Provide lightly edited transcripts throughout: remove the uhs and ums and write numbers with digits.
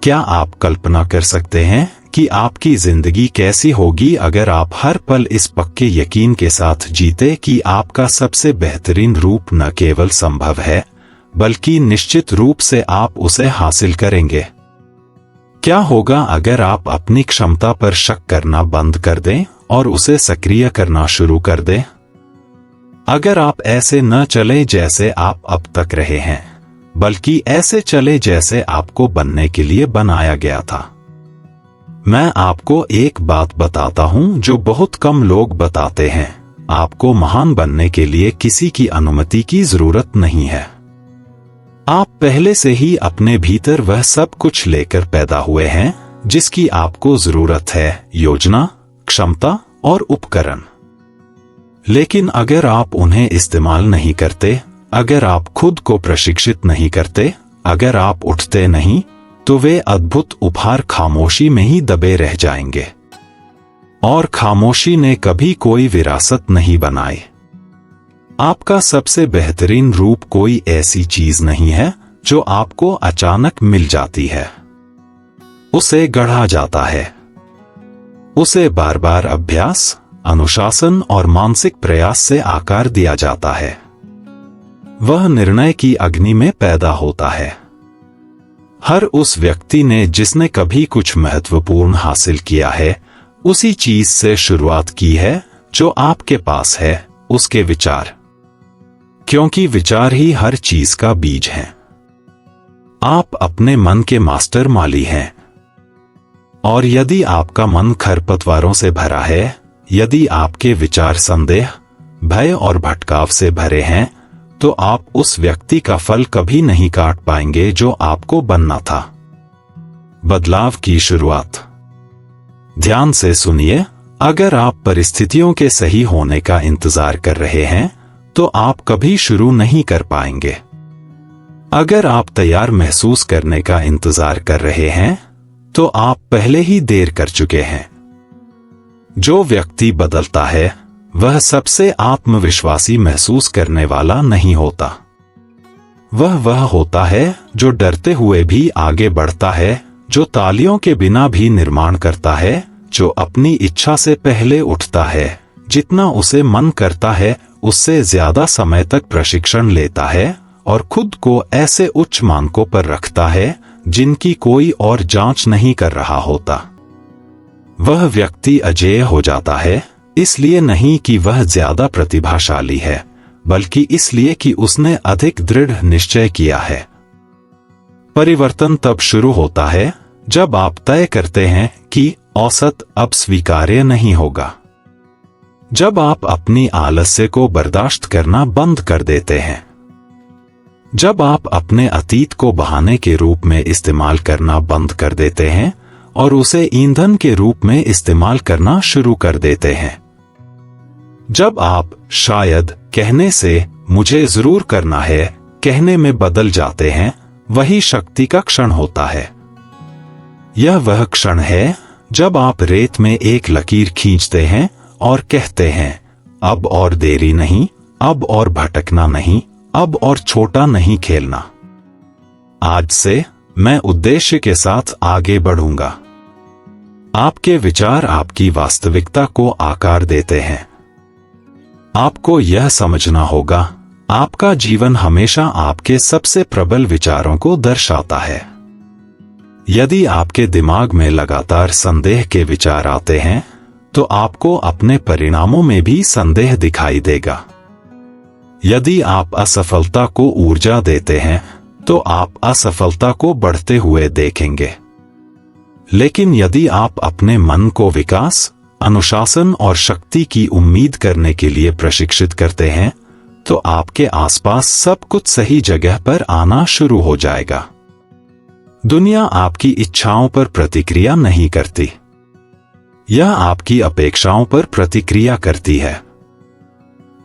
क्या आप कल्पना कर सकते हैं कि आपकी जिंदगी कैसी होगी अगर आप हर पल इस पक्के यकीन के साथ जीते कि आपका सबसे बेहतरीन रूप न केवल संभव है बल्कि निश्चित रूप से आप उसे हासिल करेंगे? क्या होगा अगर आप अपनी क्षमता पर शक करना बंद कर दें और उसे सक्रिय करना शुरू कर दें? अगर आप ऐसे न चले जैसे आप अब तक रहे हैं, बल्कि ऐसे चले जैसे आपको बनने के लिए बनाया गया था। मैं आपको एक बात बताता हूं जो बहुत कम लोग बताते हैं। आपको महान बनने के लिए किसी की अनुमति की जरूरत नहीं है। आप पहले से ही अपने भीतर वह सब कुछ लेकर पैदा हुए हैं जिसकी आपको जरूरत है, योजना, क्षमता और उपकरण। लेकिन अगर आप उन्हें इस्तेमाल नहीं करते, अगर आप खुद को प्रशिक्षित नहीं करते, अगर आप उठते नहीं, तो वे अद्भुत उपहार खामोशी में ही दबे रह जाएंगे। और खामोशी ने कभी कोई विरासत नहीं बनाई। आपका सबसे बेहतरीन रूप कोई ऐसी चीज नहीं है जो आपको अचानक मिल जाती है। उसे गढ़ा जाता है। उसे बार बार अभ्यास, अनुशासन और मानसिक प्रयास से आकार दिया जाता है। वह निर्णय की अग्नि में पैदा होता है। हर उस व्यक्ति ने जिसने कभी कुछ महत्वपूर्ण हासिल किया है, उसी चीज से शुरुआत की है जो आपके पास है, उसके विचार। क्योंकि विचार ही हर चीज का बीज है। आप अपने मन के मास्टर माली हैं। और यदि आपका मन खरपतवारों से भरा है, यदि आपके विचार संदेह, भय और भटकाव से भरे हैं, तो आप उस व्यक्ति का फल कभी नहीं काट पाएंगे जो आपको बनना था। बदलाव की शुरुआत। ध्यान से सुनिए, अगर आप परिस्थितियों के सही होने का इंतजार कर रहे हैं, तो आप कभी शुरू नहीं कर पाएंगे। अगर आप तैयार महसूस करने का इंतजार कर रहे हैं, तो आप पहले ही देर कर चुके हैं। जो व्यक्ति बदलता है, वह सबसे आत्मविश्वासी महसूस करने वाला नहीं होता। वह होता है जो डरते हुए भी आगे बढ़ता है, जो तालियों के बिना भी निर्माण करता है, जो अपनी इच्छा से पहले उठता है, जितना उसे मन करता है उससे ज्यादा समय तक प्रशिक्षण लेता है और खुद को ऐसे उच्च मानकों पर रखता है जिनकी कोई और जांच नहीं कर रहा होता। वह व्यक्ति अजेय हो जाता है, इसलिए नहीं कि वह ज्यादा प्रतिभाशाली है, बल्कि इसलिए कि उसने अधिक दृढ़ निश्चय किया है। परिवर्तन तब शुरू होता है जब आप तय करते हैं कि औसत अब स्वीकार्य नहीं होगा। जब आप अपनी आलस्य को बर्दाश्त करना बंद कर देते हैं। जब आप अपने अतीत को बहाने के रूप में इस्तेमाल करना बंद कर देते हैं और उसे ईंधन के रूप में इस्तेमाल करना शुरू कर देते हैं। जब आप शायद कहने से मुझे जरूर करना है कहने में बदल जाते हैं, वही शक्ति का क्षण होता है। यह वह क्षण है जब आप रेत में एक लकीर खींचते हैं और कहते हैं, अब और देरी नहीं, अब और भटकना नहीं, अब और छोटा नहीं खेलना। आज से मैं उद्देश्य के साथ आगे बढ़ूंगा। आपके विचार आपकी वास्तविकता को आकार देते हैं। आपको यह समझना होगा, आपका जीवन हमेशा आपके सबसे प्रबल विचारों को दर्शाता है। यदि आपके दिमाग में लगातार संदेह के विचार आते हैं, तो आपको अपने परिणामों में भी संदेह दिखाई देगा। यदि आप असफलता को ऊर्जा देते हैं, तो आप असफलता को बढ़ते हुए देखेंगे। लेकिन यदि आप अपने मन को विकास, अनुशासन और शक्ति की उम्मीद करने के लिए प्रशिक्षित करते हैं, तो आपके आसपास सब कुछ सही जगह पर आना शुरू हो जाएगा। दुनिया आपकी इच्छाओं पर प्रतिक्रिया नहीं करती। यह आपकी अपेक्षाओं पर प्रतिक्रिया करती है।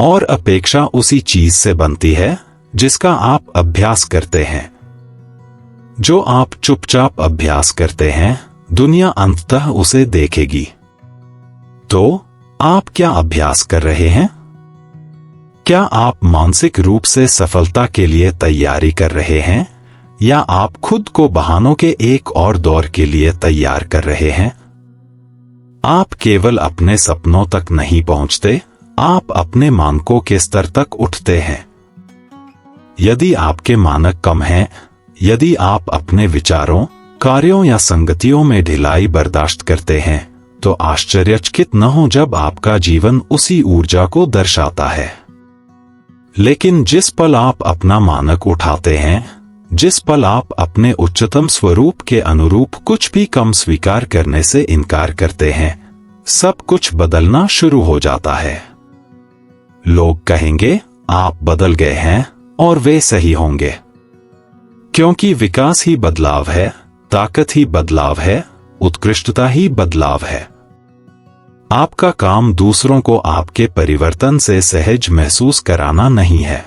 और अपेक्षा उसी चीज से बनती है जिसका आप अभ्यास करते हैं। जो आप चुपचाप अभ्यास करते हैं, दुनिया अंततः उसे देखेगी। तो आप क्या अभ्यास कर रहे हैं? क्या आप मानसिक रूप से सफलता के लिए तैयारी कर रहे हैं, या आप खुद को बहानों के एक और दौर के लिए तैयार कर रहे हैं? आप केवल अपने सपनों तक नहीं पहुंचते, आप अपने मानकों के स्तर तक उठते हैं। यदि आपके मानक कम हैं, यदि आप अपने विचारों, कार्यों या संगतियों में ढिलाई बर्दाश्त करते हैं, तो आश्चर्यचकित न हो जब आपका जीवन उसी ऊर्जा को दर्शाता है। लेकिन जिस पल आप अपना मानक उठाते हैं, जिस पल आप अपने उच्चतम स्वरूप के अनुरूप कुछ भी कम स्वीकार करने से इनकार करते हैं, सब कुछ बदलना शुरू हो जाता है। लोग कहेंगे आप बदल गए हैं, और वे सही होंगे, क्योंकि विकास ही बदलाव है, ताकत ही बदलाव है, उत्कृष्टता ही बदलाव है। आपका काम दूसरों को आपके परिवर्तन से सहज महसूस कराना नहीं है।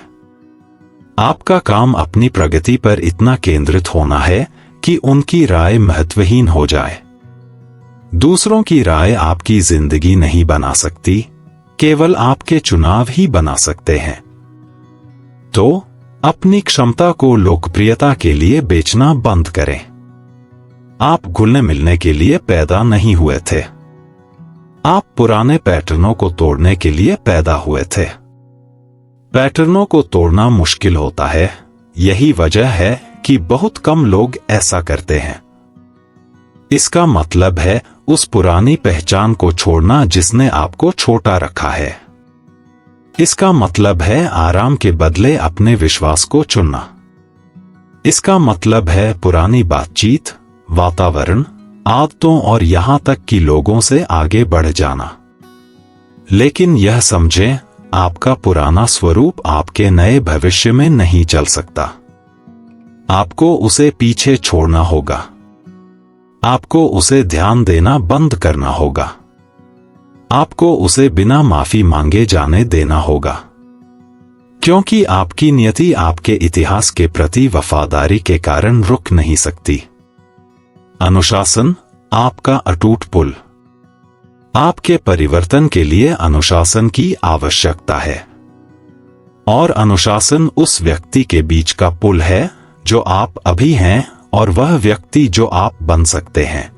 आपका काम अपनी प्रगति पर इतना केंद्रित होना है कि उनकी राय महत्वहीन हो जाए। दूसरों की राय आपकी जिंदगी नहीं बना सकती, केवल आपके चुनाव ही बना सकते हैं। तो अपनी क्षमता को लोकप्रियता के लिए बेचना बंद करें। आप घुलने मिलने के लिए पैदा नहीं हुए थे। आप पुराने पैटर्नों को तोड़ने के लिए पैदा हुए थे। पैटर्नों को तोड़ना मुश्किल होता है, यही वजह है कि बहुत कम लोग ऐसा करते हैं। इसका मतलब है उस पुरानी पहचान को छोड़ना जिसने आपको छोटा रखा है। इसका मतलब है आराम के बदले अपने विश्वास को चुनना। इसका मतलब है पुरानी बातचीत, वातावरण, आदतों और यहां तक कि लोगों से आगे बढ़ जाना। लेकिन यह समझें, आपका पुराना स्वरूप आपके नए भविष्य में नहीं चल सकता। आपको उसे पीछे छोड़ना होगा। आपको उसे ध्यान देना बंद करना होगा। आपको उसे बिना माफी मांगे जाने देना होगा, क्योंकि आपकी नियति आपके इतिहास के प्रति वफादारी के कारण रुक नहीं सकती। अनुशासन आपका अटूट पुल। आपके परिवर्तन के लिए अनुशासन की आवश्यकता है, और अनुशासन उस व्यक्ति के बीच का पुल है जो आप अभी हैं और वह व्यक्ति जो आप बन सकते हैं।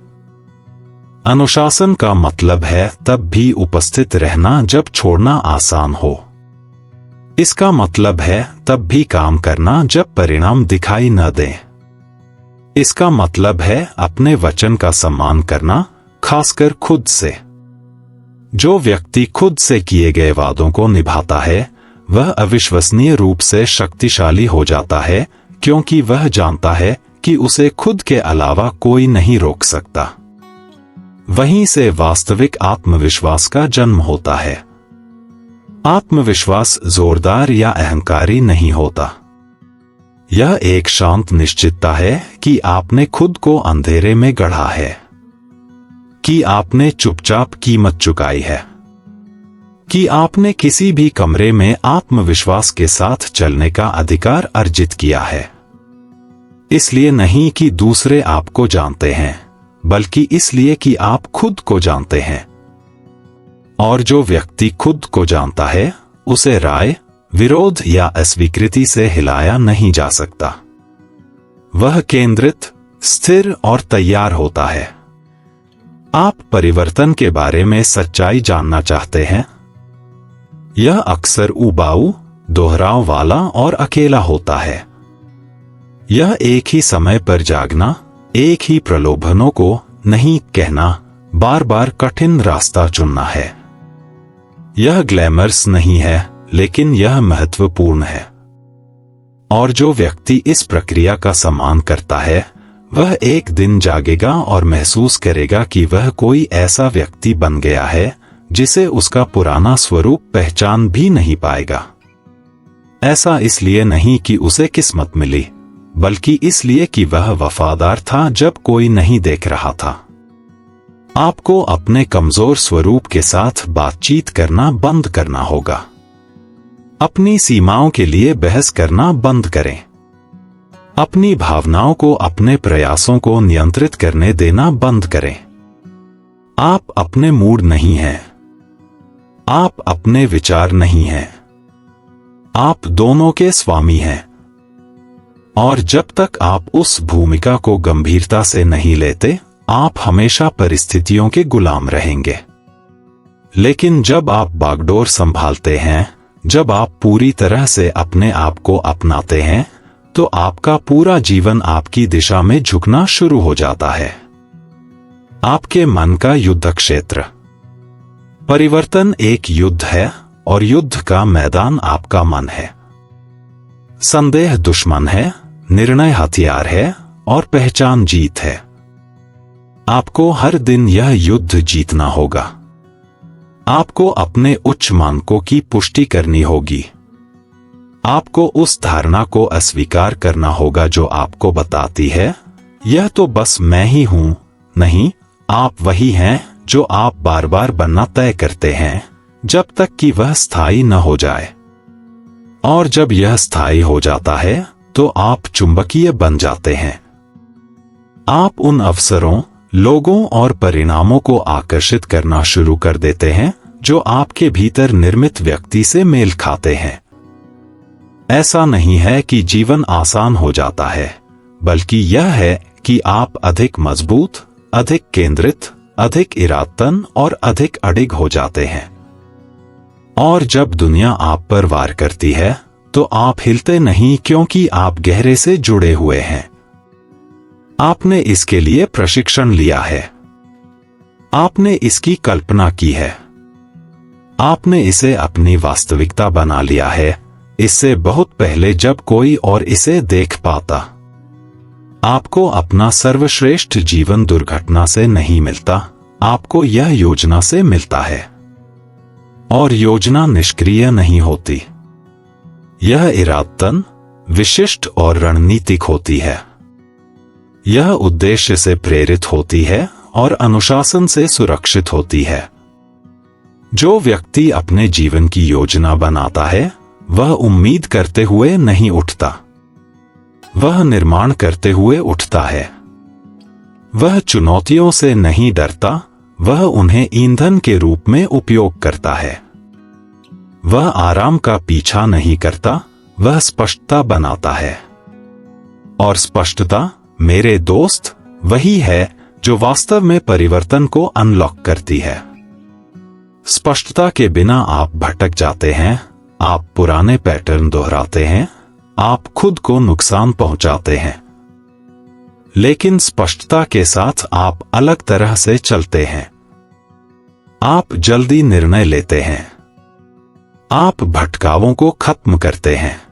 अनुशासन का मतलब है तब भी उपस्थित रहना जब छोड़ना आसान हो। इसका मतलब है तब भी काम करना जब परिणाम दिखाई न दें। इसका मतलब है अपने वचन का सम्मान करना, खासकर खुद से। जो व्यक्ति खुद से किए गए वादों को निभाता है, वह अविश्वसनीय रूप से शक्तिशाली हो जाता है, क्योंकि वह जानता है कि उसे खुद के अलावा कोई नहीं रोक सकता। वहीं से वास्तविक आत्मविश्वास का जन्म होता है। आत्मविश्वास जोरदार या अहंकारी नहीं होता। यह एक शांत निश्चितता है कि आपने खुद को अंधेरे में गढ़ा है, कि आपने चुपचाप कीमत चुकाई है, कि आपने किसी भी कमरे में आत्मविश्वास के साथ चलने का अधिकार अर्जित किया है। इसलिए नहीं कि दूसरे आपको जानते हैं, बल्कि इसलिए कि आप खुद को जानते हैं। और जो व्यक्ति खुद को जानता है, उसे राय, विरोध या अस्वीकृति से हिलाया नहीं जा सकता। वह केंद्रित, स्थिर और तैयार होता है। आप परिवर्तन के बारे में सच्चाई जानना चाहते हैं? यह अक्सर उबाऊ, दोहराव वाला और अकेला होता है। यह एक ही समय पर जागना, एक ही प्रलोभनों को नहीं कहना, बार बार कठिन रास्ता चुनना है। यह ग्लैमरस नहीं है, लेकिन यह महत्वपूर्ण है। और जो व्यक्ति इस प्रक्रिया का सम्मान करता है, वह एक दिन जागेगा और महसूस करेगा कि वह कोई ऐसा व्यक्ति बन गया है जिसे उसका पुराना स्वरूप पहचान भी नहीं पाएगा। ऐसा इसलिए नहीं कि उसे किस्मत मिली, बल्कि इसलिए कि वह वफादार था जब कोई नहीं देख रहा था। आपको अपने कमजोर स्वरूप के साथ बातचीत करना बंद करना होगा। अपनी सीमाओं के लिए बहस करना बंद करें। अपनी भावनाओं को अपने प्रयासों को नियंत्रित करने देना बंद करें। आप अपने मूड नहीं हैं। आप अपने विचार नहीं हैं। आप दोनों के स्वामी हैं। और जब तक आप उस भूमिका को गंभीरता से नहीं लेते, आप हमेशा परिस्थितियों के गुलाम रहेंगे। लेकिन जब आप बागडोर संभालते हैं, जब आप पूरी तरह से अपने आप को अपनाते हैं, तो आपका पूरा जीवन आपकी दिशा में झुकना शुरू हो जाता है। आपके मन का युद्ध क्षेत्र। परिवर्तन एक युद्ध है और युद्ध का मैदान आपका मन है। संदेह दुश्मन है, निर्णय हथियार है और पहचान जीत है। आपको हर दिन यह युद्ध जीतना होगा। आपको अपने उच्च मानकों की पुष्टि करनी होगी। आपको उस धारणा को अस्वीकार करना होगा जो आपको बताती है, यह तो बस मैं ही हूं। नहीं, आप वही हैं जो आप बार बार बनना तय करते हैं, जब तक कि वह स्थायी न हो जाए। और जब यह स्थायी हो जाता है, तो आप चुंबकीय बन जाते हैं। आप उन अवसरों, लोगों और परिणामों को आकर्षित करना शुरू कर देते हैं जो आपके भीतर निर्मित व्यक्ति से मेल खाते हैं। ऐसा नहीं है कि जीवन आसान हो जाता है, बल्कि यह है कि आप अधिक मजबूत, अधिक केंद्रित, अधिक इरादतन और अधिक अडिग हो जाते हैं। और जब दुनिया आप पर वार करती है, तो आप हिलते नहीं, क्योंकि आप गहरे से जुड़े हुए हैं। आपने इसके लिए प्रशिक्षण लिया है। आपने इसकी कल्पना की है। आपने इसे अपनी वास्तविकता बना लिया है, इससे बहुत पहले जब कोई और इसे देख पाता। आपको अपना सर्वश्रेष्ठ जीवन दुर्घटना से नहीं मिलता, आपको यह योजना से मिलता है। और योजना निष्क्रिय नहीं होती। यह इरादतन, विशिष्ट और रणनीतिक होती है। यह उद्देश्य से प्रेरित होती है और अनुशासन से सुरक्षित होती है। जो व्यक्ति अपने जीवन की योजना बनाता है, वह उम्मीद करते हुए नहीं उठता, वह निर्माण करते हुए उठता है। वह चुनौतियों से नहीं डरता, वह उन्हें ईंधन के रूप में उपयोग करता है। वह आराम का पीछा नहीं करता, वह स्पष्टता बनाता है। और स्पष्टता, मेरे दोस्त, वही है जो वास्तव में परिवर्तन को अनलॉक करती है। स्पष्टता के बिना आप भटक जाते हैं, आप पुराने पैटर्न दोहराते हैं, आप खुद को नुकसान पहुंचाते हैं। लेकिन स्पष्टता के साथ आप अलग तरह से चलते हैं। आप जल्दी निर्णय लेते हैं। आप भटकावों को खत्म करते हैं।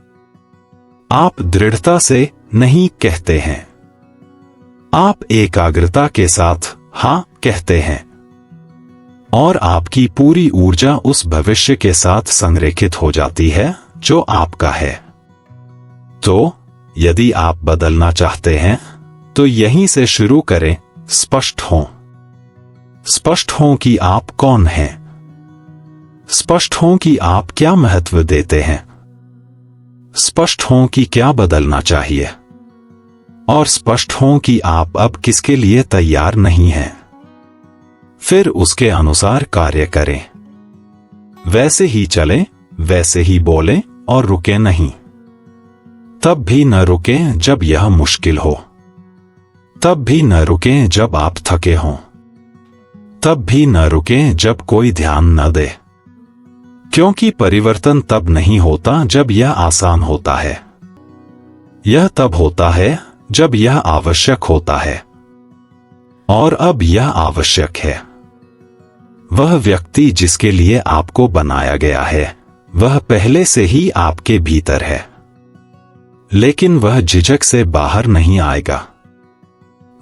आप दृढ़ता से नहीं कहते हैं। आप एकाग्रता के साथ हाँ कहते हैं। और आपकी पूरी ऊर्जा उस भविष्य के साथ संरेखित हो जाती है जो आपका है। तो यदि आप बदलना चाहते हैं, तो यहीं से शुरू करें। स्पष्ट हों। स्पष्ट हों कि आप कौन हैं। स्पष्ट हों कि आप क्या महत्व देते हैं। स्पष्ट हों कि क्या बदलना चाहिए। और स्पष्ट हों कि आप अब किसके लिए तैयार नहीं हैं। फिर उसके अनुसार कार्य करें। वैसे ही चलें, वैसे ही बोलें और रुकें नहीं। तब भी न रुकें जब यह मुश्किल हो। तब भी न रुकें जब आप थके हों। तब भी न रुकें जब कोई ध्यान न दे। क्योंकि परिवर्तन तब नहीं होता जब यह आसान होता है। यह तब होता है जब यह आवश्यक होता है। और अब यह आवश्यक है। वह व्यक्ति जिसके लिए आपको बनाया गया है, वह पहले से ही आपके भीतर है। लेकिन वह झिझक से बाहर नहीं आएगा।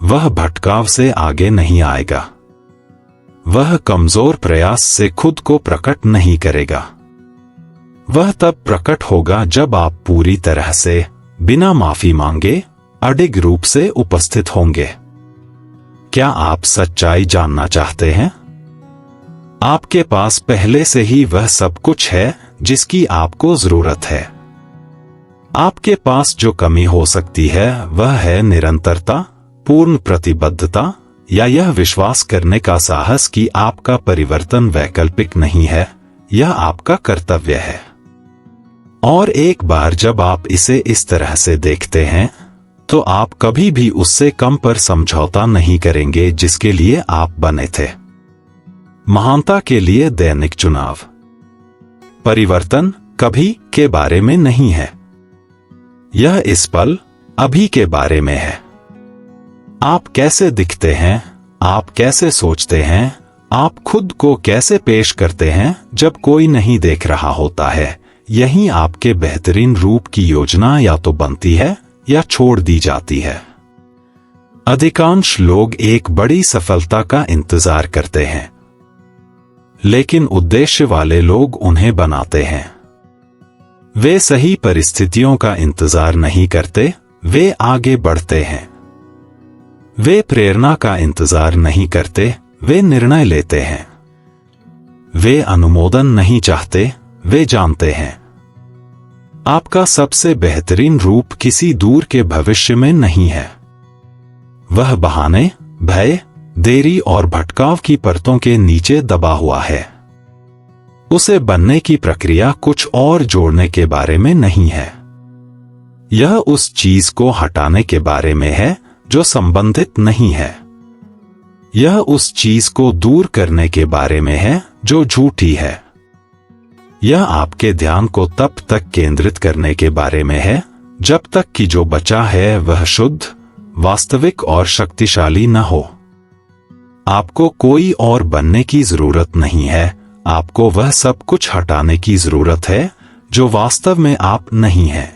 वह भटकाव से आगे नहीं आएगा। वह कमजोर प्रयास से खुद को प्रकट नहीं करेगा। वह तब प्रकट होगा जब आप पूरी तरह से, बिना माफी मांगे, अडिग रूप से उपस्थित होंगे। क्या आप सच्चाई जानना चाहते हैं? आपके पास पहले से ही वह सब कुछ है जिसकी आपको जरूरत है। आपके पास जो कमी हो सकती है वह है निरंतरता, पूर्ण प्रतिबद्धता, या यह विश्वास करने का साहस कि आपका परिवर्तन वैकल्पिक नहीं है, यह आपका कर्तव्य है। और एक बार जब आप इसे इस तरह से देखते हैं तो आप कभी भी उससे कम पर समझौता नहीं करेंगे जिसके लिए आप बने थे। महानता के लिए दैनिक चुनाव। परिवर्तन कभी के बारे में नहीं है, यह इस पल अभी के बारे में है। आप कैसे दिखते हैं, आप कैसे सोचते हैं, आप खुद को कैसे पेश करते हैं जब कोई नहीं देख रहा होता है, यही आपके बेहतरीन रूप की योजना या तो बनती है या छोड़ दी जाती है। अधिकांश लोग एक बड़ी सफलता का इंतजार करते हैं, लेकिन उद्देश्य वाले लोग उन्हें बनाते हैं। वे सही परिस्थितियों का इंतजार नहीं करते, वे आगे बढ़ते हैं। वे प्रेरणा का इंतजार नहीं करते, वे निर्णय लेते हैं। वे अनुमोदन नहीं चाहते, वे जानते हैं। आपका सबसे बेहतरीन रूप किसी दूर के भविष्य में नहीं है। वह बहाने, भय, देरी और भटकाव की परतों के नीचे दबा हुआ है। उसे बनने की प्रक्रिया कुछ और जोड़ने के बारे में नहीं है। यह उस चीज को हटाने के बारे में है जो संबंधित नहीं है। यह उस चीज को दूर करने के बारे में है जो झूठी है। यह आपके ध्यान को तब तक केंद्रित करने के बारे में है जब तक कि जो बचा है वह शुद्ध, वास्तविक और शक्तिशाली न हो। आपको कोई और बनने की जरूरत नहीं है, आपको वह सब कुछ हटाने की जरूरत है जो वास्तव में आप नहीं हैं।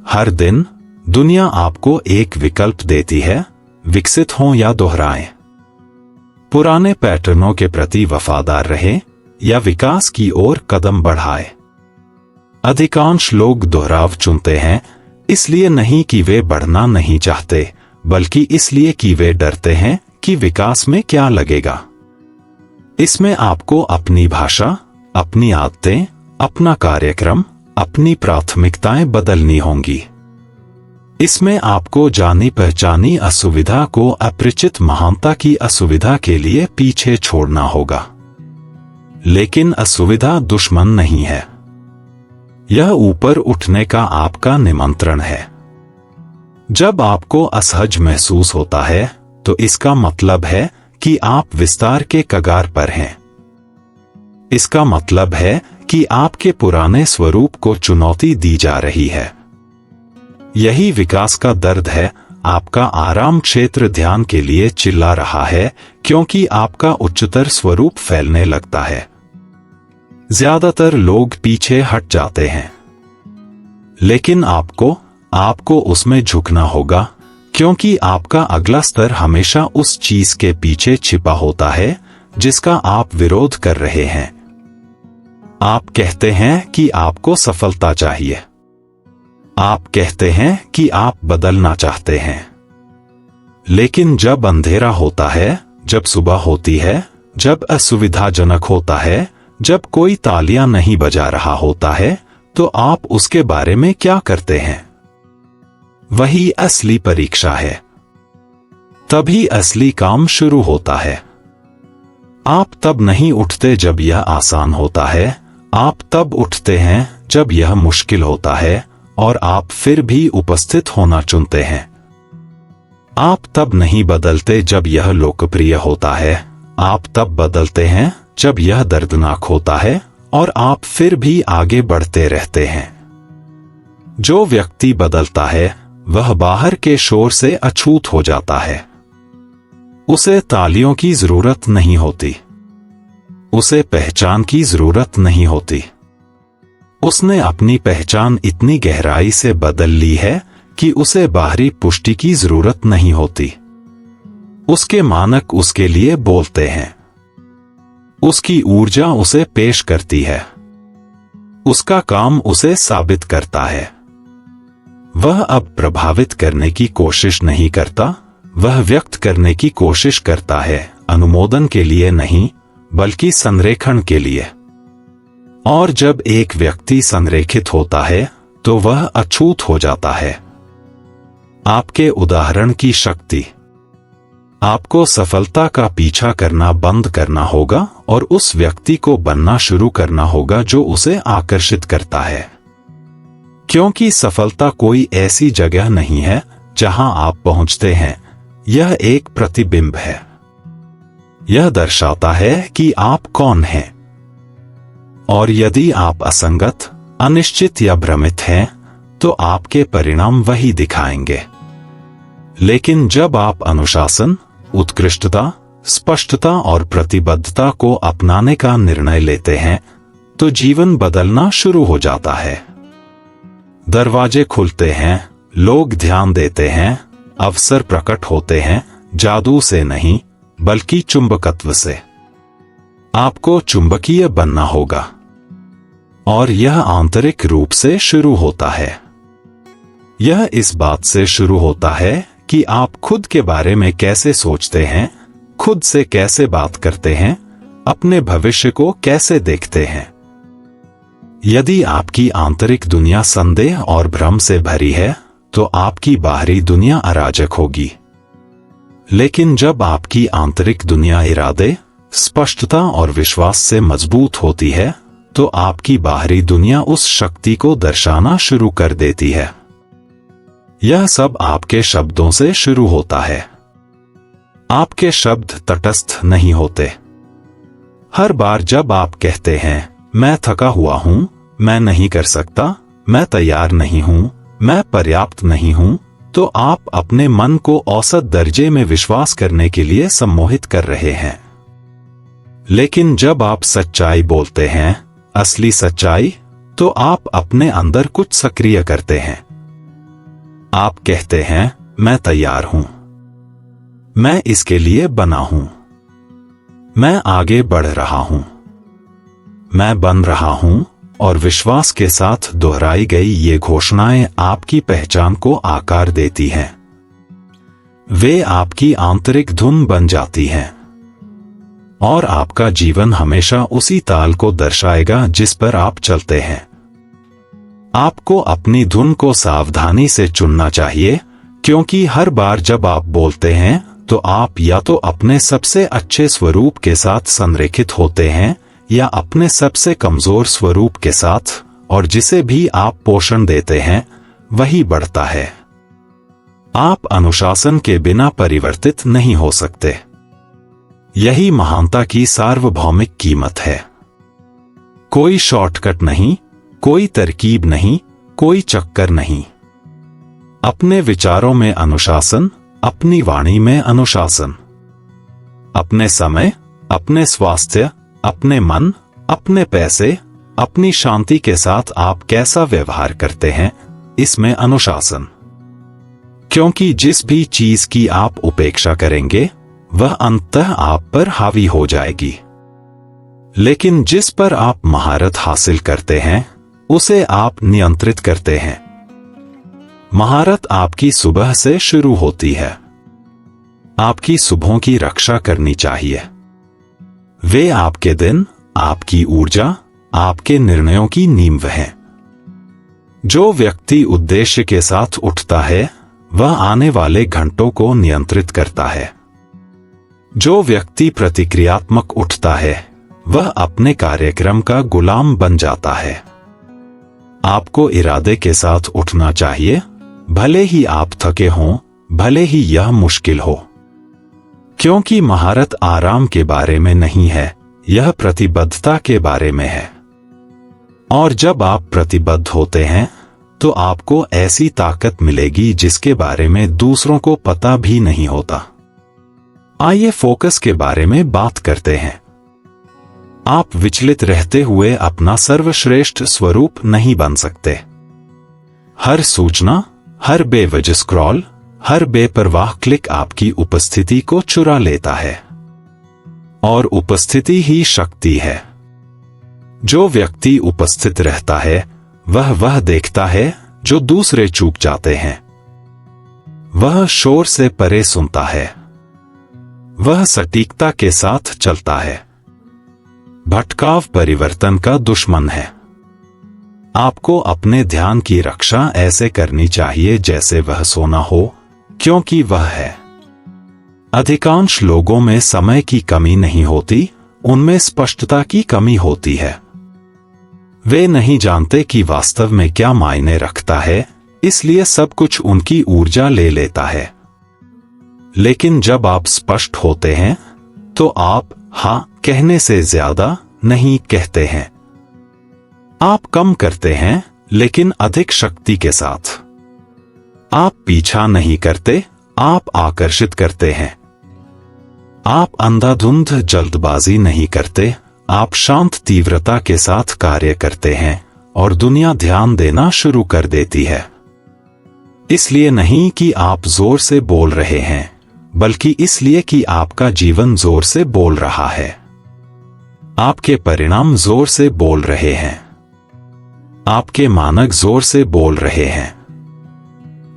हर दिन दुनिया आपको एक विकल्प देती है, विकसित हों या दोहराएं। पुराने पैटर्नों के प्रति वफादार रहें या विकास की ओर कदम बढ़ाएं। अधिकांश लोग दोहराव चुनते हैं, इसलिए नहीं कि वे बढ़ना नहीं चाहते, बल्कि इसलिए कि वे डरते हैं कि विकास में क्या लगेगा। इसमें आपको अपनी भाषा, अपनी आदतें, अपना कार्यक्रम, अपनी प्राथमिकताएं बदलनी होंगी। इसमें आपको जानी पहचानी असुविधा को अपरिचित महानता की असुविधा के लिए पीछे छोड़ना होगा। लेकिन असुविधा दुश्मन नहीं है, यह ऊपर उठने का आपका निमंत्रण है। जब आपको असहज महसूस होता है तो इसका मतलब है कि आप विस्तार के कगार पर हैं। इसका मतलब है कि आपके पुराने स्वरूप को चुनौती दी जा रही है। यही विकास का दर्द है। आपका आराम क्षेत्र ध्यान के लिए चिल्ला रहा है क्योंकि आपका उच्चतर स्वरूप फैलने लगता है। ज्यादातर लोग पीछे हट जाते हैं, लेकिन आपको उसमें झुकना होगा क्योंकि आपका अगला स्तर हमेशा उस चीज के पीछे छिपा होता है जिसका आप विरोध कर रहे हैं। आप कहते हैं कि आपको सफलता चाहिए। आप कहते हैं कि आप बदलना चाहते हैं। लेकिन जब अंधेरा होता है, जब सुबह होती है, जब असुविधाजनक होता है, जब कोई तालियां नहीं बजा रहा होता है, तो आप उसके बारे में क्या करते हैं? वही असली परीक्षा है। तभी असली काम शुरू होता है। आप तब नहीं उठते जब यह आसान होता है, आप तब उठते हैं जब यह मुश्किल होता है, और आप फिर भी उपस्थित होना चुनते हैं। आप तब नहीं बदलते जब यह लोकप्रिय होता है, आप तब बदलते हैं जब यह दर्दनाक होता है, और आप फिर भी आगे बढ़ते रहते हैं। जो व्यक्ति बदलता है वह बाहर के शोर से अछूत हो जाता है। उसे तालियों की जरूरत नहीं होती, उसे पहचान की जरूरत नहीं होती। उसने अपनी पहचान इतनी गहराई से बदल ली है कि उसे बाहरी पुष्टि की जरूरत नहीं होती। उसके मानक उसके लिए बोलते हैं। उसकी ऊर्जा उसे पेश करती है। उसका काम उसे साबित करता है। वह अब प्रभावित करने की कोशिश नहीं करता, वह व्यक्त करने की कोशिश करता है, अनुमोदन के लिए नहीं बल्कि संरेखण के लिए। और जब एक व्यक्ति संरेखित होता है तो वह अछूत हो जाता है। आपके उदाहरण की शक्ति। आपको सफलता का पीछा करना बंद करना होगा और उस व्यक्ति को बनना शुरू करना होगा जो उसे आकर्षित करता है। क्योंकि सफलता कोई ऐसी जगह नहीं है जहां आप पहुंचते हैं, यह एक प्रतिबिंब है। यह दर्शाता है कि आप कौन हैं। और यदि आप असंगत, अनिश्चित या भ्रमित हैं, तो आपके परिणाम वही दिखाएंगे। लेकिन जब आप अनुशासन, उत्कृष्टता, स्पष्टता और प्रतिबद्धता को अपनाने का निर्णय लेते हैं, तो जीवन बदलना शुरू हो जाता है। दरवाजे खुलते हैं, लोग ध्यान देते हैं, अवसर प्रकट होते हैं, जादू से नहीं बल्कि चुंबकत्व से। आपको चुंबकीय बनना होगा और यह आंतरिक रूप से शुरू होता है। यह इस बात से शुरू होता है कि आप खुद के बारे में कैसे सोचते हैं, खुद से कैसे बात करते हैं, अपने भविष्य को कैसे देखते हैं। यदि आपकी आंतरिक दुनिया संदेह और भ्रम से भरी है, तो आपकी बाहरी दुनिया अराजक होगी। लेकिन जब आपकी आंतरिक दुनिया इरादे, स्पष्टता और विश्वास से मजबूत होती है, तो आपकी बाहरी दुनिया उस शक्ति को दर्शाना शुरू कर देती है। यह सब आपके शब्दों से शुरू होता है। आपके शब्द तटस्थ नहीं होते। हर बार जब आप कहते हैं, मैं थका हुआ हूं, मैं नहीं कर सकता, मैं तैयार नहीं हूं, मैं पर्याप्त नहीं हूं, तो आप अपने मन को औसत दर्जे में विश्वास करने के लिए सम्मोहित कर रहे हैं। लेकिन जब आप सच्चाई बोलते हैं, असली सच्चाई, तो आप अपने अंदर कुछ सक्रिय करते हैं। आप कहते हैं, मैं तैयार हूं, मैं इसके लिए बना हूं, मैं आगे बढ़ रहा हूं, मैं बन रहा हूं। और विश्वास के साथ दोहराई गई ये घोषणाएं आपकी पहचान को आकार देती हैं। वे आपकी आंतरिक धुन बन जाती हैं और आपका जीवन हमेशा उसी ताल को दर्शाएगा जिस पर आप चलते हैं। आपको अपनी धुन को सावधानी से चुनना चाहिए, क्योंकि हर बार जब आप बोलते हैं तो आप या तो अपने सबसे अच्छे स्वरूप के साथ संरेखित होते हैं या अपने सबसे कमजोर स्वरूप के साथ, और जिसे भी आप पोषण देते हैं वही बढ़ता है। आप अनुशासन के बिना परिवर्तित नहीं हो सकते। यही महानता की सार्वभौमिक कीमत है। कोई शॉर्टकट नहीं, कोई तरकीब नहीं, कोई चक्कर नहीं। अपने विचारों में अनुशासन, अपनी वाणी में अनुशासन, अपने समय, अपने स्वास्थ्य, अपने मन, अपने पैसे, अपनी शांति के साथ आप कैसा व्यवहार करते हैं, इसमें अनुशासन। क्योंकि जिस भी चीज की आप उपेक्षा करेंगे, वह अंततः आप पर हावी हो जाएगी। लेकिन जिस पर आप महारत हासिल करते हैं, उसे आप नियंत्रित करते हैं। महारत आपकी सुबह से शुरू होती है। आपकी सुबहों की रक्षा करनी चाहिए। वे आपके दिन, आपकी ऊर्जा, आपके निर्णयों की नींव हैं। जो व्यक्ति उद्देश्य के साथ उठता है, वह आने वाले घंटों को नियंत्रित करता है। जो व्यक्ति प्रतिक्रियात्मक उठता है, वह अपने कार्यक्रम का गुलाम बन जाता है। आपको इरादे के साथ उठना चाहिए, भले ही आप थके हों, भले ही यह मुश्किल हो। क्योंकि महारत आराम के बारे में नहीं है, यह प्रतिबद्धता के बारे में है। और जब आप प्रतिबद्ध होते हैं, तो आपको ऐसी ताकत मिलेगी जिसके बारे में दूसरों को पता भी नहीं होता। आइए फोकस के बारे में बात करते हैं। आप विचलित रहते हुए अपना सर्वश्रेष्ठ स्वरूप नहीं बन सकते। हर सूचना, हर बेवजह स्क्रॉल, हर बेपरवाह क्लिक आपकी उपस्थिति को चुरा लेता है। और उपस्थिति ही शक्ति है। जो व्यक्ति उपस्थित रहता है, वह देखता है जो दूसरे चूक जाते हैं। वह शोर से परे सुनता है। वह सटीकता के साथ चलता है। भटकाव परिवर्तन का दुश्मन है। आपको अपने ध्यान की रक्षा ऐसे करनी चाहिए जैसे वह सोना हो, क्योंकि वह है। अधिकांश लोगों में समय की कमी नहीं होती, उनमें स्पष्टता की कमी होती है। वे नहीं जानते कि वास्तव में क्या मायने रखता है, इसलिए सब कुछ उनकी ऊर्जा ले लेता है। लेकिन जब आप स्पष्ट होते हैं तो आप हाँ कहने से ज्यादा नहीं कहते हैं। आप कम करते हैं लेकिन अधिक शक्ति के साथ। आप पीछा नहीं करते, आप आकर्षित करते हैं। आप अंधाधुंध जल्दबाजी नहीं करते, आप शांत तीव्रता के साथ कार्य करते हैं और दुनिया ध्यान देना शुरू कर देती है। इसलिए नहीं कि आप जोर से बोल रहे हैं, बल्कि इसलिए कि आपका जीवन जोर से बोल रहा है। आपके परिणाम जोर से बोल रहे हैं। आपके मानक जोर से बोल रहे हैं।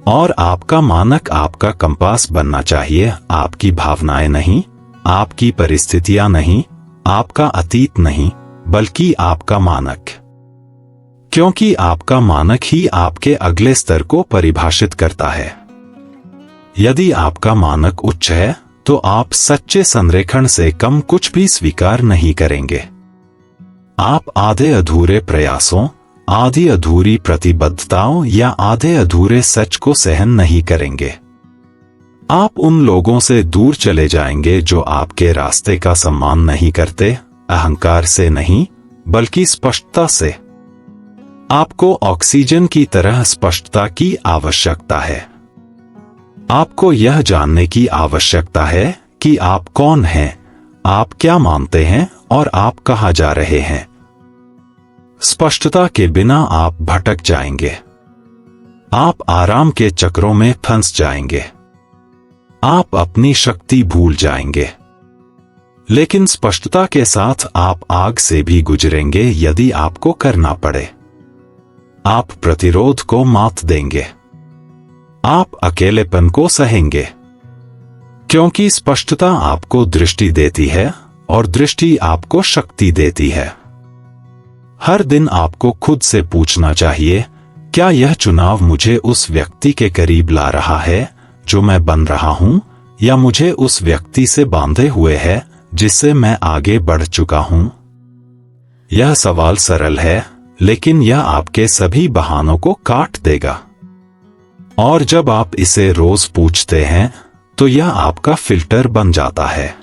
और आपका मानक आपका कंपास बनना चाहिए, आपकी भावनाएं नहीं, आपकी परिस्थितियां नहीं, आपका अतीत नहीं, बल्कि आपका मानक। क्योंकि आपका मानक ही आपके अगले स्तर को परिभाषित करता है। यदि आपका मानक उच्च है तो आप सच्चे संरेखण से कम कुछ भी स्वीकार नहीं करेंगे। आप आधे अधूरे प्रयासों, आधी अधूरी प्रतिबद्धताओं या आधे अधूरे सच को सहन नहीं करेंगे। आप उन लोगों से दूर चले जाएंगे जो आपके रास्ते का सम्मान नहीं करते, अहंकार से नहीं बल्कि स्पष्टता से। आपको ऑक्सीजन की तरह स्पष्टता की आवश्यकता है। आपको यह जानने की आवश्यकता है कि आप कौन हैं, आप क्या मानते हैं और आप कहां जा रहे हैं। स्पष्टता के बिना आप भटक जाएंगे। आप आराम के चक्रों में फंस जाएंगे। आप अपनी शक्ति भूल जाएंगे। लेकिन स्पष्टता के साथ आप आग से भी गुजरेंगे यदि आपको करना पड़े। आप प्रतिरोध को मात देंगे। आप अकेलेपन को सहेंगे। क्योंकि स्पष्टता आपको दृष्टि देती है और दृष्टि आपको शक्ति देती है। हर दिन आपको खुद से पूछना चाहिए, क्या यह चुनाव मुझे उस व्यक्ति के करीब ला रहा है जो मैं बन रहा हूं, या मुझे उस व्यक्ति से बांधे हुए है जिससे मैं आगे बढ़ चुका हूं? यह सवाल सरल है, लेकिन यह आपके सभी बहानों को काट देगा। और जब आप इसे रोज पूछते हैं तो यह आपका फिल्टर बन जाता है।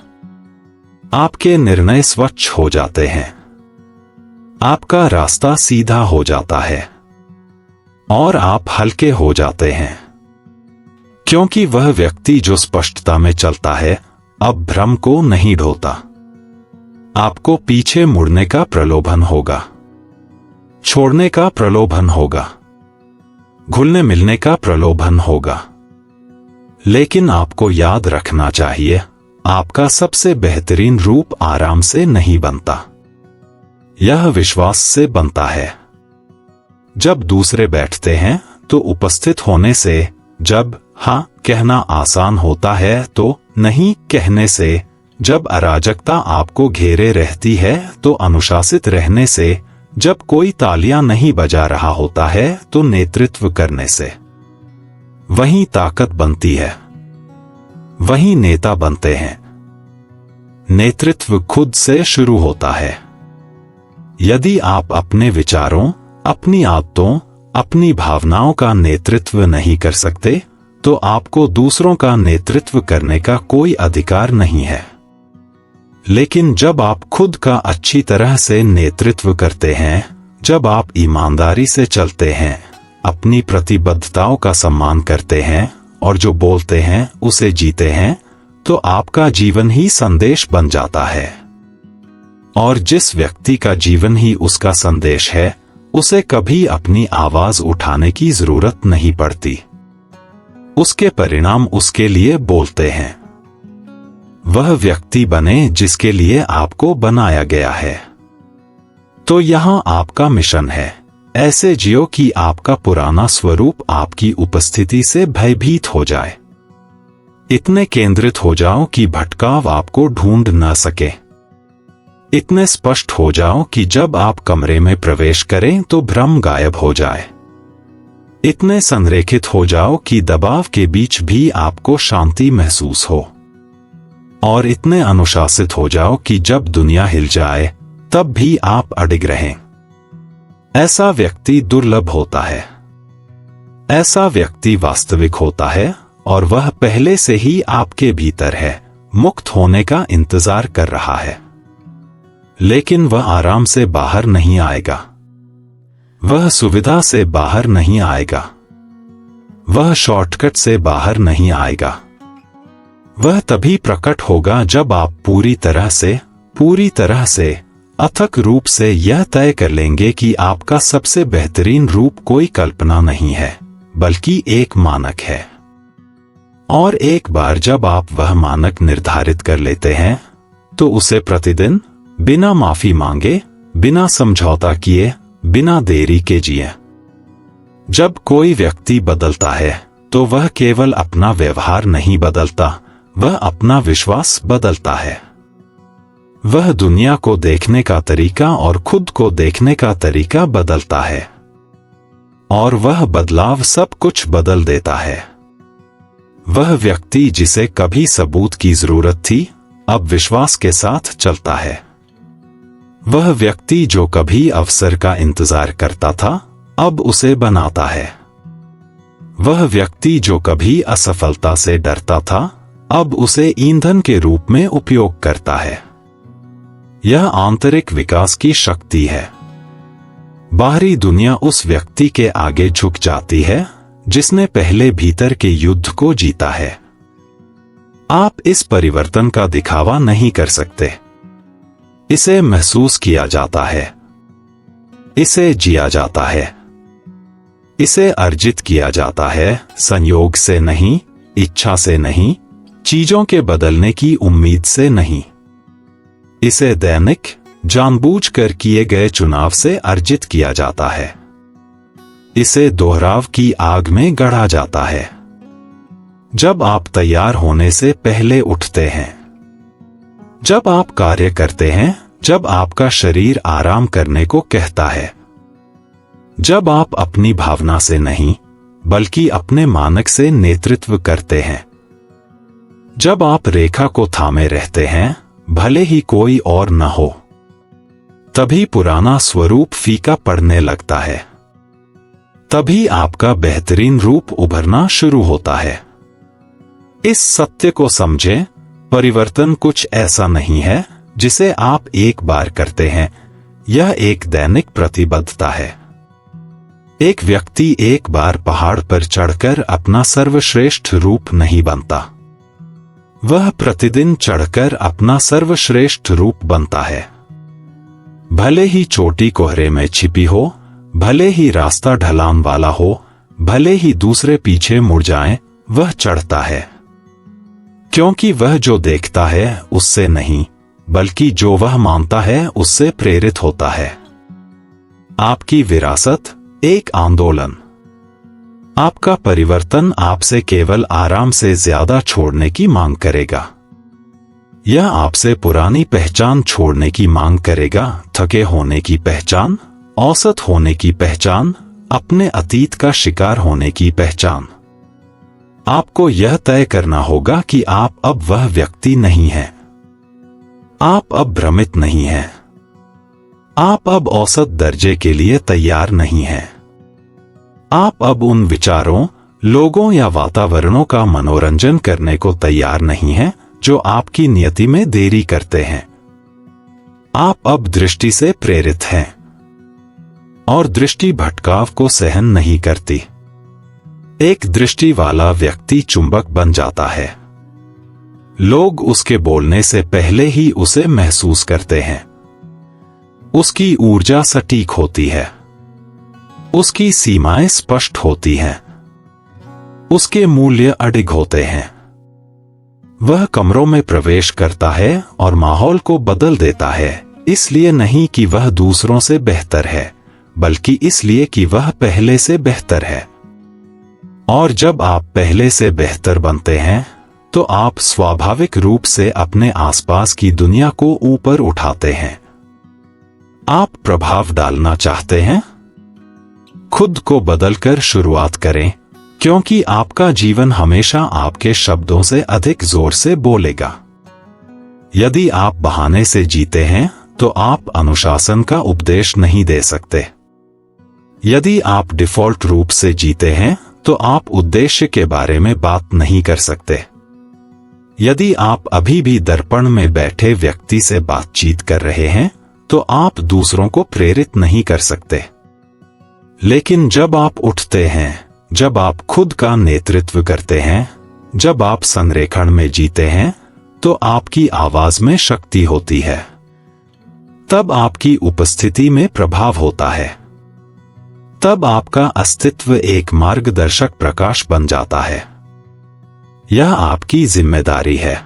आपके निर्णय स्वच्छ हो जाते हैं। आपका रास्ता सीधा हो जाता है और आप हल्के हो जाते हैं। क्योंकि वह व्यक्ति जो स्पष्टता में चलता है अब भ्रम को नहीं ढोता। आपको पीछे मुड़ने का प्रलोभन होगा, छोड़ने का प्रलोभन होगा, घुलने मिलने का प्रलोभन होगा। लेकिन आपको याद रखना चाहिए, आपका सबसे बेहतरीन रूप आराम से नहीं बनता, यह विश्वास से बनता है। जब दूसरे बैठते हैं तो उपस्थित होने से, जब हाँ कहना आसान होता है तो नहीं कहने से, जब अराजकता आपको घेरे रहती है तो अनुशासित रहने से, जब कोई तालियां नहीं बजा रहा होता है तो नेतृत्व करने से। वहीं ताकत बनती है, वहीं नेता बनते हैं। नेतृत्व खुद से शुरू होता है। यदि आप अपने विचारों, अपनी आदतों, अपनी भावनाओं का नेतृत्व नहीं कर सकते तो आपको दूसरों का नेतृत्व करने का कोई अधिकार नहीं है। लेकिन जब आप खुद का अच्छी तरह से नेतृत्व करते हैं, जब आप ईमानदारी से चलते हैं, अपनी प्रतिबद्धताओं का सम्मान करते हैं और जो बोलते हैं उसे जीते हैं, तो आपका जीवन ही संदेश बन जाता है। और जिस व्यक्ति का जीवन ही उसका संदेश है, उसे कभी अपनी आवाज उठाने की जरूरत नहीं पड़ती। उसके परिणाम उसके लिए बोलते हैं। वह व्यक्ति बने जिसके लिए आपको बनाया गया है। तो यहां आपका मिशन है, ऐसे जियो कि आपका पुराना स्वरूप आपकी उपस्थिति से भयभीत हो जाए। इतने केंद्रित हो जाओ कि भटकाव आपको ढूंढ न सके। इतने स्पष्ट हो जाओ कि जब आप कमरे में प्रवेश करें तो भ्रम गायब हो जाए। इतने संरेखित हो जाओ कि दबाव के बीच भी आपको शांति महसूस हो। और इतने अनुशासित हो जाओ कि जब दुनिया हिल जाए तब भी आप अडिग रहें। ऐसा व्यक्ति दुर्लभ होता है। ऐसा व्यक्ति वास्तविक होता है और वह पहले से ही आपके भीतर है, मुक्त होने का इंतजार कर रहा है। लेकिन वह आराम से बाहर नहीं आएगा, वह सुविधा से बाहर नहीं आएगा, वह शॉर्टकट से बाहर नहीं आएगा। वह तभी प्रकट होगा जब आप पूरी तरह से अथक रूप से यह तय कर लेंगे कि आपका सबसे बेहतरीन रूप कोई कल्पना नहीं है बल्कि एक मानक है। और एक बार जब आप वह मानक निर्धारित कर लेते हैं तो उसे प्रतिदिन बिना माफी मांगे, बिना समझौता किए, बिना देरी के जिए। जब कोई व्यक्ति बदलता है तो वह केवल अपना व्यवहार नहीं बदलता, वह अपना विश्वास बदलता है। वह दुनिया को देखने का तरीका और खुद को देखने का तरीका बदलता है। और वह बदलाव सब कुछ बदल देता है। वह व्यक्ति जिसे कभी सबूत की जरूरत थी, अब विश्वास के साथ चलता है। वह व्यक्ति जो कभी अवसर का इंतजार करता था, अब उसे बनाता है। वह व्यक्ति जो कभी असफलता से डरता था, अब उसे ईंधन के रूप में उपयोग करता है। यह आंतरिक विकास की शक्ति है। बाहरी दुनिया उस व्यक्ति के आगे झुक जाती है जिसने पहले भीतर के युद्ध को जीता है। आप इस परिवर्तन का दिखावा नहीं कर सकते। इसे महसूस किया जाता है, इसे जिया जाता है, इसे अर्जित किया जाता है, संयोग से नहीं, इच्छा से नहीं, चीजों के बदलने की उम्मीद से नहीं। इसे दैनिक जानबूझकर किए गए चुनाव से अर्जित किया जाता है। इसे दोहराव की आग में गढ़ा जाता है। जब आप तैयार होने से पहले उठते हैं, जब आप कार्य करते हैं, जब आपका शरीर आराम करने को कहता है, जब आप अपनी भावना से नहीं बल्कि अपने मानक से नेतृत्व करते हैं, जब आप रेखा को थामे रहते हैं भले ही कोई और न हो, तभी पुराना स्वरूप फीका पड़ने लगता है। तभी आपका बेहतरीन रूप उभरना शुरू होता है। इस सत्य को समझें, परिवर्तन कुछ ऐसा नहीं है जिसे आप एक बार करते हैं, यह एक दैनिक प्रतिबद्धता है। एक व्यक्ति एक बार पहाड़ पर चढ़कर अपना सर्वश्रेष्ठ रूप नहीं बनता, वह प्रतिदिन चढ़कर अपना सर्वश्रेष्ठ रूप बनता है। भले ही चोटी कोहरे में छिपी हो, भले ही रास्ता ढलान वाला हो, भले ही दूसरे पीछे मुड़ जाएं, वह चढ़ता है। क्योंकि वह जो देखता है उससे नहीं बल्कि जो वह मानता है उससे प्रेरित होता है। आपकी विरासत एक आंदोलन। आपका परिवर्तन आपसे केवल आराम से ज्यादा छोड़ने की मांग करेगा। यह आपसे पुरानी पहचान छोड़ने की मांग करेगा, थके होने की पहचान, औसत होने की पहचान, अपने अतीत का शिकार होने की पहचान। आपको यह तय करना होगा कि आप अब वह व्यक्ति नहीं हैं। आप अब भ्रमित नहीं हैं। आप अब औसत दर्जे के लिए तैयार नहीं हैं। आप अब उन विचारों, लोगों या वातावरणों का मनोरंजन करने को तैयार नहीं हैं जो आपकी नियति में देरी करते हैं। आप अब दृष्टि से प्रेरित हैं और दृष्टि भटकाव को सहन नहीं करती। एक दृष्टि वाला व्यक्ति चुंबक बन जाता है। लोग उसके बोलने से पहले ही उसे महसूस करते हैं। उसकी ऊर्जा सटीक होती है, उसकी सीमाएं स्पष्ट होती हैं, उसके मूल्य अडिग होते हैं। वह कमरों में प्रवेश करता है और माहौल को बदल देता है, इसलिए नहीं कि वह दूसरों से बेहतर है बल्कि इसलिए कि वह पहले से बेहतर है। और जब आप पहले से बेहतर बनते हैं तो आप स्वाभाविक रूप से अपने आसपास की दुनिया को ऊपर उठाते हैं। आप प्रभाव डालना चाहते हैं? खुद को बदलकर शुरुआत करें, क्योंकि आपका जीवन हमेशा आपके शब्दों से अधिक जोर से बोलेगा। यदि आप बहाने से जीते हैं तो आप अनुशासन का उपदेश नहीं दे सकते। यदि आप डिफॉल्ट रूप से जीते हैं तो आप उद्देश्य के बारे में बात नहीं कर सकते। यदि आप अभी भी दर्पण में बैठे व्यक्ति से बातचीत कर रहे हैं तो आप दूसरों को प्रेरित नहीं कर सकते। लेकिन जब आप उठते हैं, जब आप खुद का नेतृत्व करते हैं, जब आप संरेखण में जीते हैं, तो आपकी आवाज में शक्ति होती है। तब आपकी उपस्थिति में प्रभाव होता है। तब आपका अस्तित्व एक मार्गदर्शक प्रकाश बन जाता है। यह आपकी जिम्मेदारी है,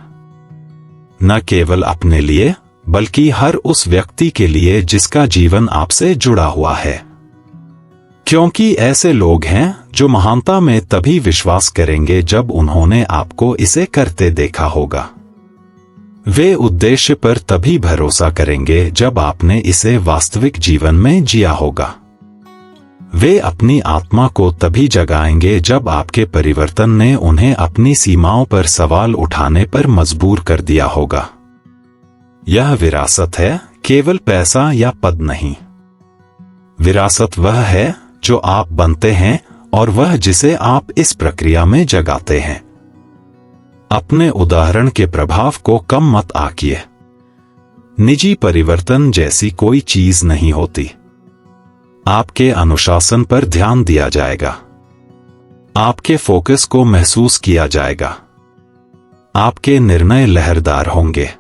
न केवल अपने लिए बल्कि हर उस व्यक्ति के लिए जिसका जीवन आपसे जुड़ा हुआ है। क्योंकि ऐसे लोग हैं जो महानता में तभी विश्वास करेंगे जब उन्होंने आपको इसे करते देखा होगा। वे उद्देश्य पर तभी भरोसा करेंगे जब आपने इसे वास्तविक जीवन में जिया होगा। वे अपनी आत्मा को तभी जगाएंगे जब आपके परिवर्तन ने उन्हें अपनी सीमाओं पर सवाल उठाने पर मजबूर कर दिया होगा। यह विरासत है, केवल पैसा या पद नहीं। विरासत वह है जो आप बनते हैं और वह जिसे आप इस प्रक्रिया में जगाते हैं। अपने उदाहरण के प्रभाव को कम मत आंकिए। निजी परिवर्तन जैसी कोई चीज नहीं होती। आपके अनुशासन पर ध्यान दिया जाएगा। आपके फोकस को महसूस किया जाएगा। आपके निर्णय लहरदार होंगे।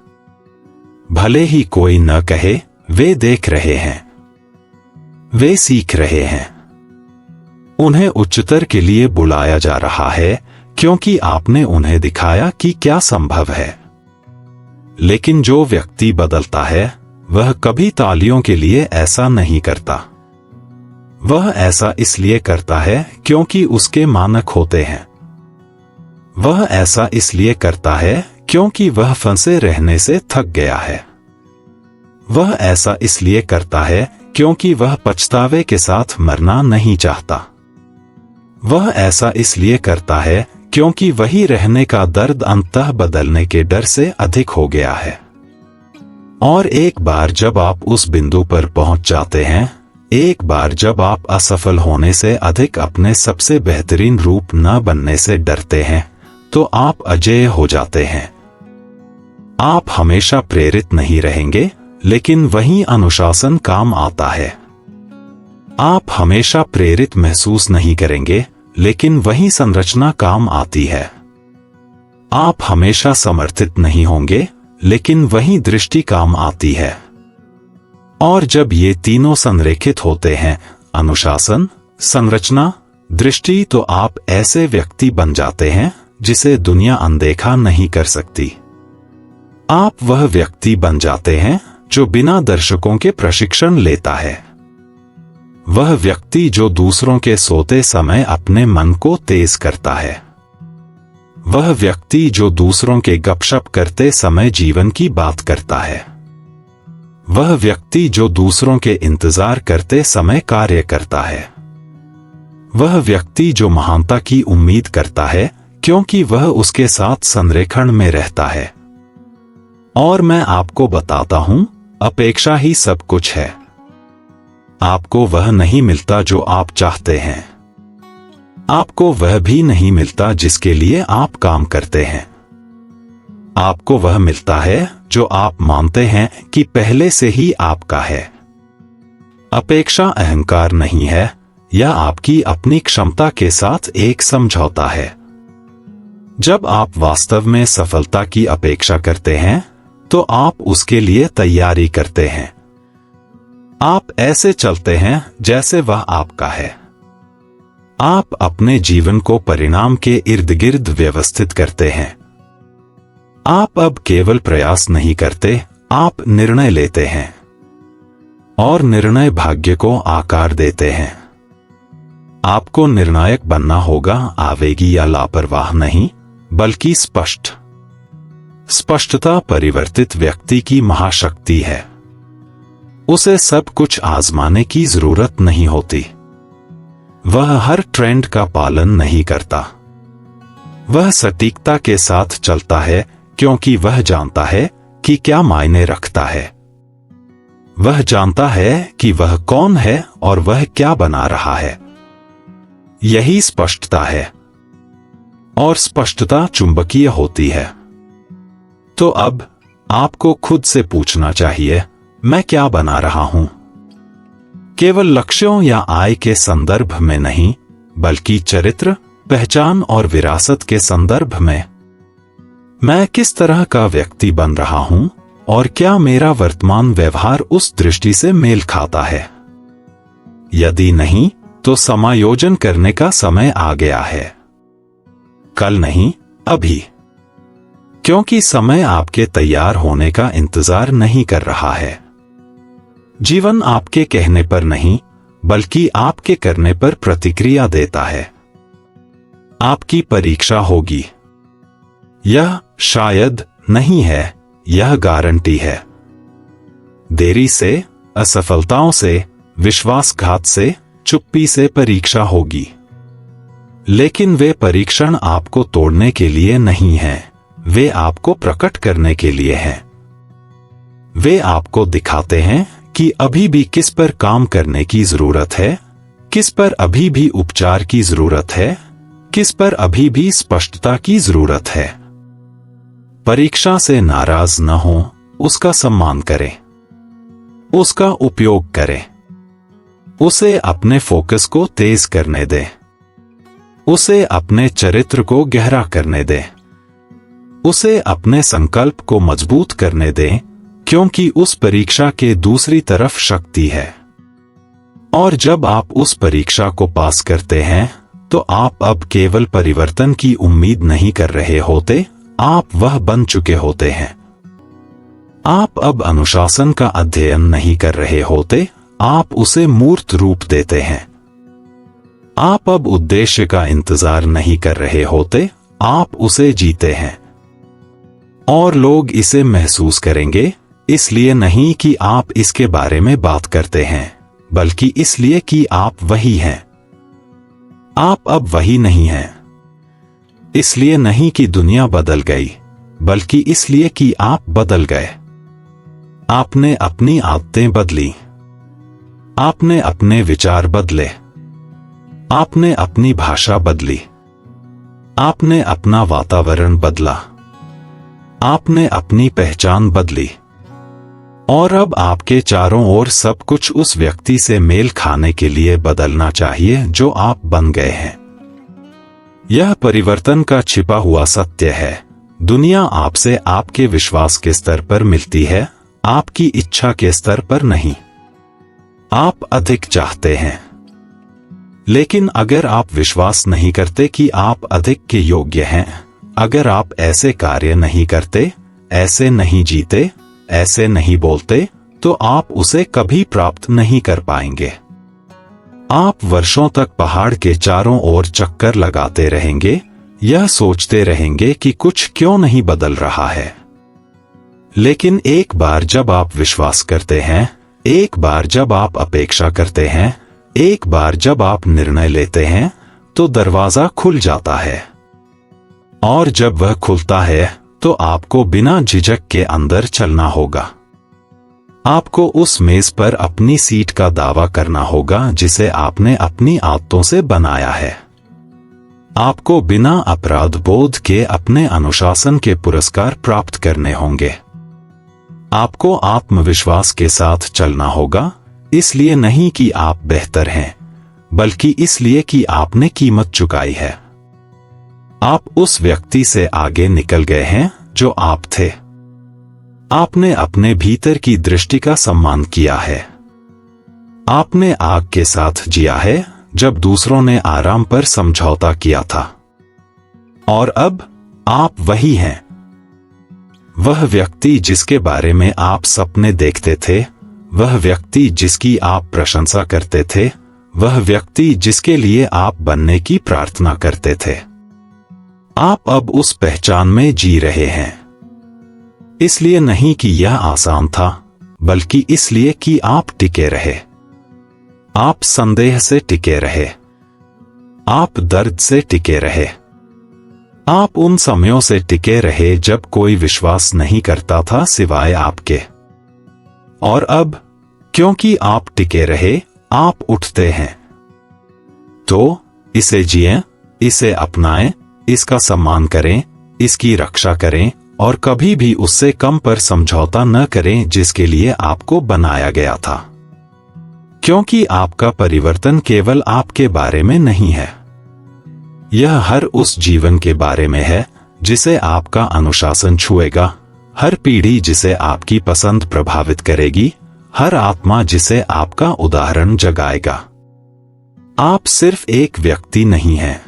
भले ही कोई न कहे, वे देख रहे हैं। वे सीख रहे हैं। उन्हें उच्चतर के लिए बुलाया जा रहा है क्योंकि आपने उन्हें दिखाया कि क्या संभव है। लेकिन जो व्यक्ति बदलता है वह कभी तालियों के लिए ऐसा नहीं करता। वह ऐसा इसलिए करता है क्योंकि उसके मानक होते हैं। वह ऐसा इसलिए करता है क्योंकि वह फंसे रहने से थक गया है। वह ऐसा इसलिए करता है क्योंकि वह पछतावे के साथ मरना नहीं चाहता। वह ऐसा इसलिए करता है क्योंकि वही रहने का दर्द अंततः बदलने के डर से अधिक हो गया है। और एक बार जब आप उस बिंदु पर पहुंच जाते हैं, एक बार जब आप असफल होने से अधिक अपने सबसे बेहतरीन रूप न बनने से डरते हैं, तो आप अजेय हो जाते हैं। आप हमेशा प्रेरित नहीं रहेंगे, लेकिन वही अनुशासन काम आता है। आप हमेशा प्रेरित महसूस नहीं करेंगे, लेकिन वही संरचना काम आती है। आप हमेशा समर्थित नहीं होंगे, लेकिन वही दृष्टि काम आती है। और जब ये तीनों संरेखित होते हैं, अनुशासन, संरचना, दृष्टि, तो आप ऐसे व्यक्ति बन जाते हैं जिसे दुनिया अनदेखा नहीं कर सकती। आप वह व्यक्ति बन जाते हैं जो बिना दर्शकों के प्रशिक्षण लेता है। वह व्यक्ति जो दूसरों के सोते समय अपने मन को तेज करता है। वह व्यक्ति जो दूसरों के गपशप करते समय जीवन की बात करता है। वह व्यक्ति जो दूसरों के इंतजार करते समय कार्य करता है। वह व्यक्ति जो महानता की उम्मीद करता है क्योंकि वह उसके साथ संरेखण में रहता है। और मैं आपको बताता हूं, अपेक्षा ही सब कुछ है। आपको वह नहीं मिलता जो आप चाहते हैं। आपको वह भी नहीं मिलता जिसके लिए आप काम करते हैं। आपको वह मिलता है जो आप मानते हैं कि पहले से ही आपका है। अपेक्षा अहंकार नहीं है, यह आपकी अपनी क्षमता के साथ एक समझौता है। जब आप वास्तव में सफलता की अपेक्षा करते हैं, तो आप उसके लिए तैयारी करते हैं। आप ऐसे चलते हैं जैसे वह आपका है। आप अपने जीवन को परिणाम के इर्द गिर्द व्यवस्थित करते हैं। आप अब केवल प्रयास नहीं करते, आप निर्णय लेते हैं। और निर्णय भाग्य को आकार देते हैं। आपको निर्णायक बनना होगा, आवेगी या लापरवाह नहीं, बल्कि स्पष्ट। स्पष्टता परिवर्तित व्यक्ति की महाशक्ति है। उसे सब कुछ आजमाने की जरूरत नहीं होती। वह हर ट्रेंड का पालन नहीं करता। वह सटीकता के साथ चलता है क्योंकि वह जानता है कि क्या मायने रखता है। वह जानता है कि वह कौन है और वह क्या बना रहा है। यही स्पष्टता है। और स्पष्टता चुंबकीय होती है। तो अब आपको खुद से पूछना चाहिए, मैं क्या बना रहा हूं? केवल लक्ष्यों या आय के संदर्भ में नहीं, बल्कि चरित्र, पहचान और विरासत के संदर्भ में। मैं किस तरह का व्यक्ति बन रहा हूं और क्या मेरा वर्तमान व्यवहार उस दृष्टि से मेल खाता है? यदि नहीं, तो समायोजन करने का समय आ गया है। कल नहीं, अभी। क्योंकि समय आपके तैयार होने का इंतजार नहीं कर रहा है। जीवन आपके कहने पर नहीं, बल्कि आपके करने पर प्रतिक्रिया देता है। आपकी परीक्षा होगी। यह शायद नहीं है, यह गारंटी है। देरी से, असफलताओं से, विश्वासघात से, चुप्पी से परीक्षा होगी। लेकिन वे परीक्षण आपको तोड़ने के लिए नहीं हैं, वे आपको प्रकट करने के लिए हैं। वे आपको दिखाते हैं कि अभी भी किस पर काम करने की जरूरत है, किस पर अभी भी उपचार की जरूरत है, किस पर अभी भी स्पष्टता की जरूरत है। परीक्षा से नाराज न हो, उसका सम्मान करें, उसका उपयोग करें, उसे अपने फोकस को तेज करने दें, उसे अपने चरित्र को गहरा करने दें, उसे अपने संकल्प को मजबूत करने दें, क्योंकि उस परीक्षा के दूसरी तरफ शक्ति है। और जब आप उस परीक्षा को पास करते हैं, तो आप अब केवल परिवर्तन की उम्मीद नहीं कर रहे होते, आप वह बन चुके होते हैं। आप अब अनुशासन का अध्ययन नहीं कर रहे होते, आप उसे मूर्त रूप देते हैं। आप अब उद्देश्य का इंतजार नहीं कर रहे होते, आप उसे जीते हैं। और लोग इसे महसूस करेंगे, इसलिए नहीं कि आप इसके बारे में बात करते हैं, बल्कि इसलिए कि आप वही हैं। आप अब वही नहीं हैं। इसलिए नहीं कि दुनिया बदल गई, बल्कि इसलिए कि आप बदल गए। आपने अपनी आदतें बदली, आपने अपने विचार बदले, आपने अपनी भाषा बदली, आपने अपना वातावरण बदला, आपने अपनी पहचान बदली। और अब आपके चारों ओर सब कुछ उस व्यक्ति से मेल खाने के लिए बदलना चाहिए जो आप बन गए हैं। यह परिवर्तन का छिपा हुआ सत्य है। दुनिया आपसे आपके विश्वास के स्तर पर मिलती है, आपकी इच्छा के स्तर पर नहीं। आप अधिक चाहते हैं, लेकिन अगर आप विश्वास नहीं करते कि आप अधिक के योग्य हैं, अगर आप ऐसे कार्य नहीं करते, ऐसे नहीं जीते, ऐसे नहीं बोलते, तो आप उसे कभी प्राप्त नहीं कर पाएंगे। आप वर्षों तक पहाड़ के चारों ओर चक्कर लगाते रहेंगे, यह सोचते रहेंगे कि कुछ क्यों नहीं बदल रहा है। लेकिन एक बार जब आप विश्वास करते हैं, एक बार जब आप अपेक्षा करते हैं, एक बार जब आप निर्णय लेते हैं, तो दरवाजा खुल जाता है। और जब वह खुलता है, तो आपको बिना झिझक के अंदर चलना होगा। आपको उस मेज पर अपनी सीट का दावा करना होगा जिसे आपने अपनी आदतों से बनाया है। आपको बिना अपराध बोध के अपने अनुशासन के पुरस्कार प्राप्त करने होंगे। आपको आत्मविश्वास के साथ चलना होगा, इसलिए नहीं कि आप बेहतर हैं, बल्कि इसलिए कि आपने कीमत चुकाई है। आप उस व्यक्ति से आगे निकल गए हैं जो आप थे। आपने अपने भीतर की दृष्टि का सम्मान किया है। आपने आग के साथ जिया है जब दूसरों ने आराम पर समझौता किया था। और अब आप वही हैं। वह व्यक्ति जिसके बारे में आप सपने देखते थे, वह व्यक्ति जिसकी आप प्रशंसा करते थे, वह व्यक्ति जिसके लिए आप बनने की प्रार्थना करते थे। आप अब उस पहचान में जी रहे हैं। इसलिए नहीं कि यह आसान था, बल्कि इसलिए कि आप टिके रहे। आप संदेह से टिके रहे। आप दर्द से टिके रहे। आप उन समयों से टिके रहे जब कोई विश्वास नहीं करता था सिवाय आपके। और अब, क्योंकि आप टिके रहे, आप उठते हैं। तो इसे जिएं, इसे अपनाएं, इसका सम्मान करें, इसकी रक्षा करें और कभी भी उससे कम पर समझौता न करें जिसके लिए आपको बनाया गया था। क्योंकि आपका परिवर्तन केवल आपके बारे में नहीं है, यह हर उस जीवन के बारे में है जिसे आपका अनुशासन छुएगा, हर पीढ़ी जिसे आपकी पसंद प्रभावित करेगी, हर आत्मा जिसे आपका उदाहरण जगाएगा। आप सिर्फ एक व्यक्ति नहीं हैं,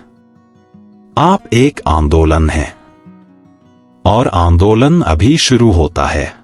आप एक आंदोलन हैं। और आंदोलन अभी शुरू होता है।